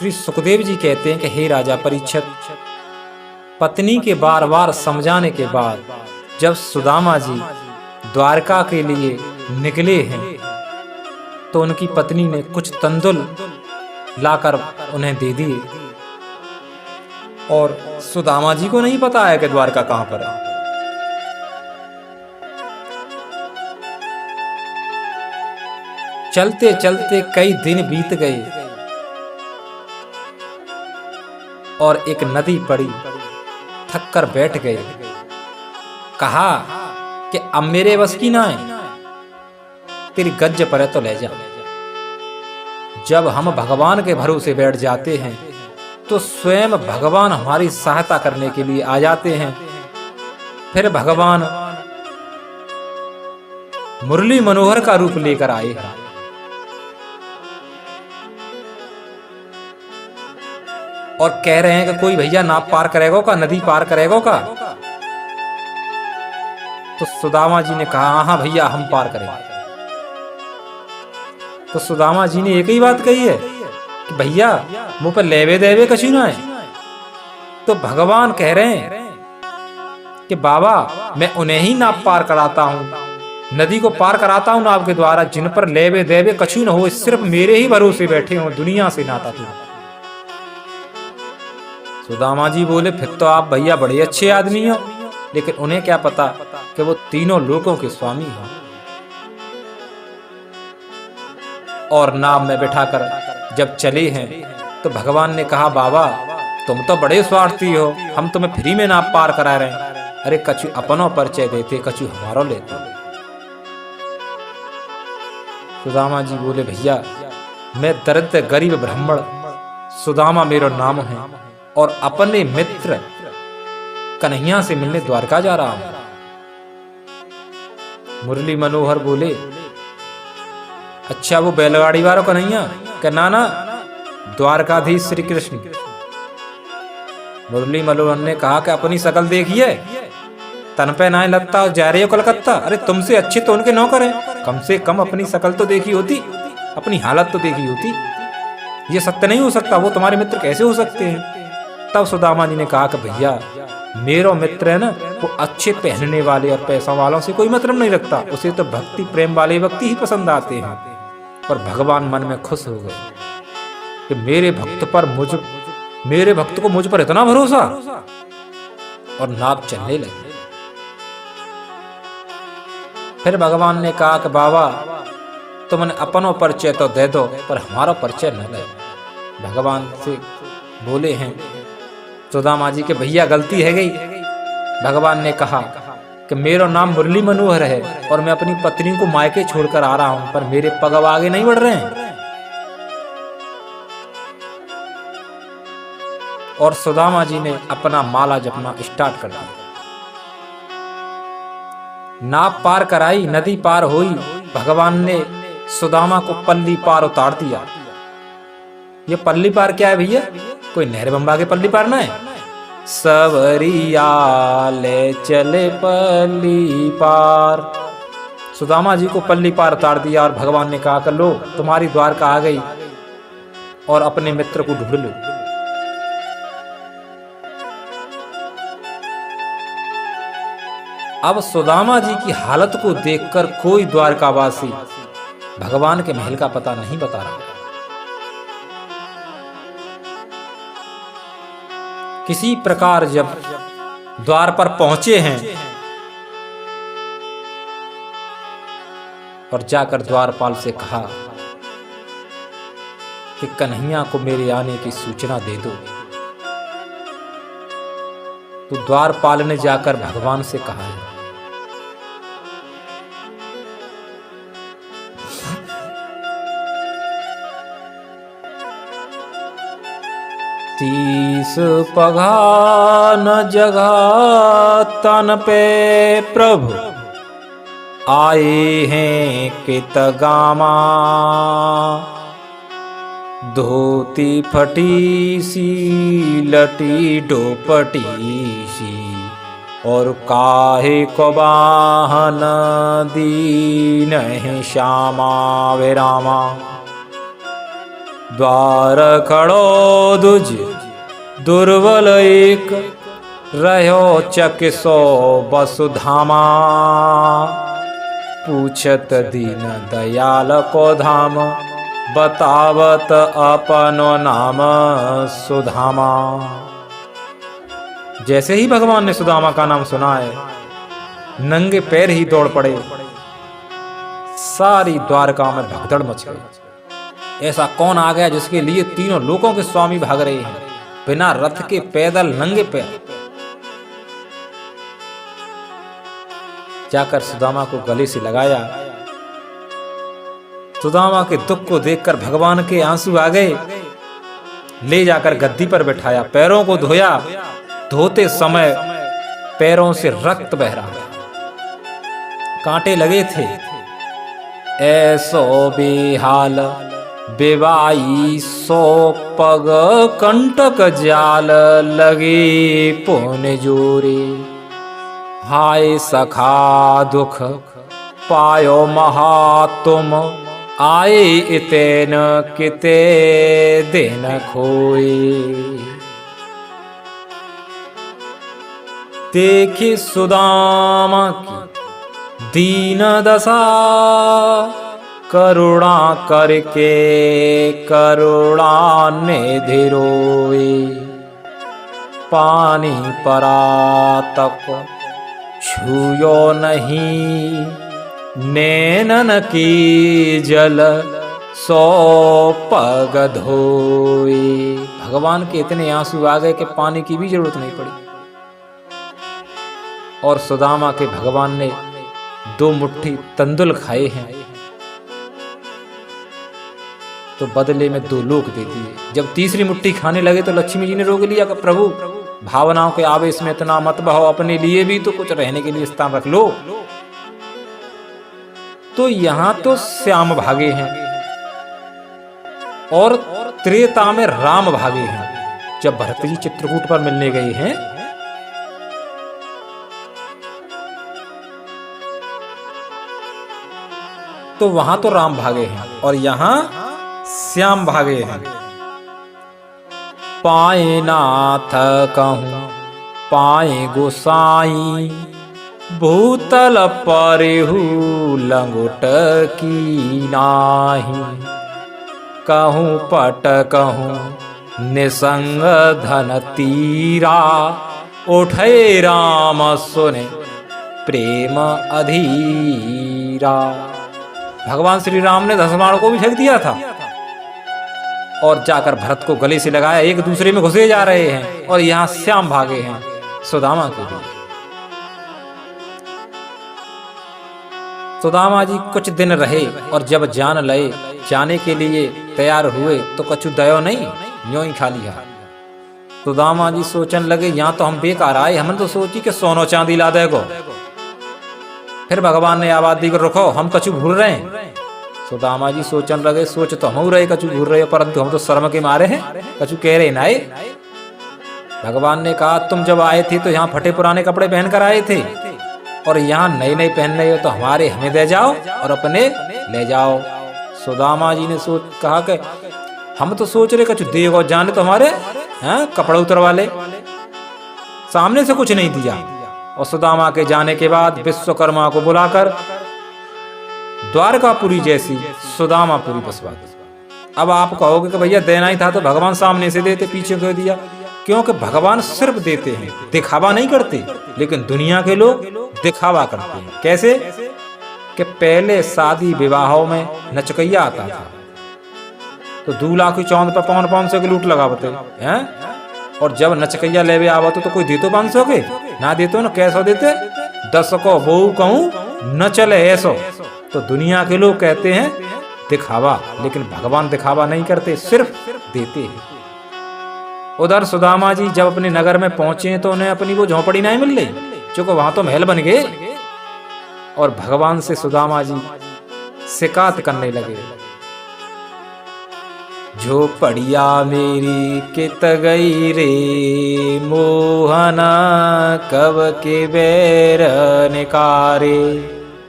श्री सुखदेव जी कहते हैं कि हे राजा परीक्षित, पत्नी के बार बार समझाने के बाद जब सुदामा जी द्वारका के लिए निकले हैं तो उनकी पत्नी ने कुछ तंदुल लाकर उन्हें दे दिए और सुदामा जी को नहीं पता है कि द्वारका कहां पर है। चलते चलते कई दिन बीत गए और एक नदी पड़ी, थक कर बैठ गए। कहा कि अब मेरे बस की ना है, तेरी गज पर है तो ले जा। जब हम भगवान के भरोसे बैठ जाते हैं तो स्वयं भगवान हमारी सहायता करने के लिए आ जाते हैं। फिर भगवान मुरली मनोहर का रूप लेकर आए हैं और कह रहे हैं कि कोई भैया नाव पार करेगा का, नदी पार करेगा का। तो सुदामा जी ने कहा हाँ भैया हम पार करेंगे। तो सुदामा जी ने एक ही बात कही है कि भैया मुंह पर लेवे देवे कछु ना है। तो भगवान कह रहे हैं कि बाबा मैं उन्हें ही नाव पार कराता हूं, नदी को पार कराता हूं नाव के द्वारा जिन पर लेवे देवे कछु न हो, सिर्फ मेरे ही भरोसे बैठे हो, दुनिया से नाता तू। सुदामा जी बोले फिर तो आप भैया बड़े अच्छे आदमी हो, लेकिन उन्हें क्या पता कि वो तीनों लोगों के स्वामी हैं। और नाव में बैठाकर जब चले हैं तो भगवान ने कहा बाबा तुम तो बड़े स्वार्थी हो, हम तुम्हें फ्री में नाव पार करा रहे हैं। अरे कछु अपनों परिचय देते, कछु हमारो लेते। सुदामा जी बोले भैया मैं दरिद्र गरीब ब्राह्मण सुदामा मेरा नाम है और अपने मित्र कन्हैया से मिलने द्वारका जा रहा हूं। मुरली मनोहर बोले अच्छा वो बैलगाड़ी वाला कन्हैया? क्या नाना द्वारकाधीश श्री कृष्ण। मुरली मनोहर ने कहा कि अपनी शकल देखिए, तन पे ना लगता और जा रहे हो कलकत्ता। अरे तुमसे अच्छे तो उनके नौकर हैं, कम से कम अपनी शकल तो देखी होती, अपनी हालत तो देखी होती। ये सत्य नहीं हो सकता, वो तुम्हारे मित्र कैसे हो सकते हैं? तब सुदामा जी ने कहा कि भैया मेरा मित्र है ना, वो अच्छे पहनने वाले और पैसा वालों से कोई मतलब नहीं रखता, उसे तो भक्ति प्रेम वाले व्यक्ति ही पसंद आते हैं। और भगवान मन में खुश हो गए कि मेरे भक्त को मुझ पर इतना भरोसा। और नाव चलने लगी। फिर भगवान ने कहा कि बाबा तुमने अपनों परिचय तो दे दो पर हमारा परिचय न दे। भगवान से बोले हैं सुदामा जी के भैया गलती है गई। भगवान ने कहा कि मेरा नाम मुरली मनोहर है और मैं अपनी पत्नी को मायके छोड़कर आ रहा हूं, पर मेरे पग अब आगे नहीं बढ़ रहे हैं। और सुदामा जी ने अपना माला जपना स्टार्ट कर दिया। नाव पार कराई, नदी पार हुई। भगवान ने सुदामा को पल्ली पार उतार दिया। ये पल्ली पार क्या है भैया? कोई नहर बंबा के पल्ली पार ना है। सवरिया ले चले पल्ली पार। सुदामा जी को पल्ली पार उतार दिया और भगवान ने कहा कर लो तुम्हारी द्वारका आ गई और अपने मित्र को ढूंढ लो। अब सुदामा जी की हालत को देखकर कोई द्वारकावासी भगवान के महल का पता नहीं बता रहा। किसी प्रकार जब द्वार पर पहुंचे हैं और जाकर द्वारपाल से कहा कि कन्हैया को मेरे आने की सूचना दे दो। तो द्वारपाल ने जाकर भगवान से कहा है तीस पघा न जगह तन पे प्रभु आए हैं कित गामा। धोती फटी सी लटी डोपटी सी और काहे को बाहन दीन है श्यामा वे रामा। द्वार खड़ो दुज दुर्बल एक, रहो चकिसो वसुधामा। पूछत दीन दयाल को धाम, बतावत अपनो नाम सुधामा। जैसे ही भगवान ने सुदामा का नाम सुना है, नंगे पैर ही दौड़ पड़े। सारी द्वारका में भगदड़ मच गई। ऐसा कौन आ गया जिसके लिए तीनों लोकों के स्वामी भाग रहे हैं, बिना रथ के, पैदल, नंगे पैर। जाकर सुदामा को गले से लगाया। सुदामा के दुख को देखकर भगवान के आंसू आ गए। ले जाकर गद्दी पर बैठाया, पैरों को धोया। धोते समय पैरों से रक्त बह रहा था, कांटे लगे थे। ऐसो बेहाल बेवाई सो पग, कंटक जाल लगे पुन जोरे। हाय सखा दुख पायो महा तुम, आए इतेन किते दिन खोए। देखी सुदामा की दीन दशा, करुणा करके करुणा निधि रोए। पानी परातक छुयो नहीं, नैनन की जल सो पग धोए। भगवान के इतने आंसू आ गए कि पानी की भी जरूरत नहीं पड़ी। और सुदामा के भगवान ने 2 मुट्ठी तंदुल खाए हैं, तो बदले में 2 लोक दे दिए। जब तीसरी मुट्ठी खाने लगे तो लक्ष्मी जी ने रोक लिया कि प्रभु, भावनाओं के आवेश में इतना मत बहो, अपने लिए भी तो कुछ रहने के लिए स्थान रख लो। तो यहां तो श्याम भागे हैं और त्रेता में राम भागे हैं। जब भरत जी चित्रकूट पर मिलने गए हैं, तो वहां तो राम भागे हैं और यहां श्याम भागे हैं। पाए नाथ कहूं पाए गोसाई, भूतल परिहु लंगोट की नाही। कहूं पट कहूं निसंग धन तीरा, उठे राम सुने प्रेम अधीरा। भगवान श्री राम ने धनुष को भी फेंक दिया था और जाकर भरत को गले से लगाया। एक दूसरे में घुसे जा रहे हैं और यहां श्याम भागे हैं सुदामा के लिए। सुदामा जी कुछ दिन रहे और जब जान लए, जाने के लिए तैयार हुए, तो कछु दयो नहीं, यूं ही खा लिया। सुदामा जी सोचने लगे, यहाँ तो हम बेकार आए, हमने तो सोची कि सोनो चांदी ला देगो। फिर भगवान ने आवाज दी, रुको, हम कछु भूल रहे हैं। सुदामा जी सोचने लगे, सोच तो हम रहे कछु भूल रहे हो, परंतु हम तो शर्म के मारे हैं, कछु कह रहे ना। भगवान ने कहा, तुम जब आए थे तो यहाँ फटे पुराने कपड़े पहनकर आए थे और यहाँ नए नए पहन रहे हो, तो हमारे हमें दे जाओ और अपने ले जाओ। सुदामा जी ने कहा कि हम तो सोच रहे कछु देगो, जाने तो हमारे कपड़े उतरवा ले। सामने से कुछ नहीं दिया। और सुदामा के जाने के बाद विश्वकर्मा को बुलाकर द्वारकापुरी जैसी सुदामापुरी बसवा दी। अब आप कहोगे कि भैया देना ही था तो भगवान सामने से देते, पीछे क्यों दिया? क्योंकि भगवान सिर्फ देते हैं, दिखावा नहीं करते। लेकिन दुनिया के लोग दिखावा करते हैं। कैसे? कि पहले शादी विवाहों में नचकैया आता था तो दूल्हा की चौंद पर 500 के लूट लगावते हैं, और जब नचकैया लेवे आवत तो कोई देतो 500 के ना देतो ना, कैसो देते? 10 को वो कहूं न चले ऐसो। तो दुनिया के लोग कहते हैं दिखावा, लेकिन भगवान दिखावा नहीं करते, सिर्फ देते हैं। उधर सुदामा जी जब अपने नगर में पहुंचे तो उन्हें अपनी वो झोपड़ी नहीं मिल रही, चूंकि वहां तो महल बन गए। और भगवान से सुदामा जी शिकायत करने लगे, झोपड़िया मेरी कित गई रे मोहना, कब के बैर निकारे।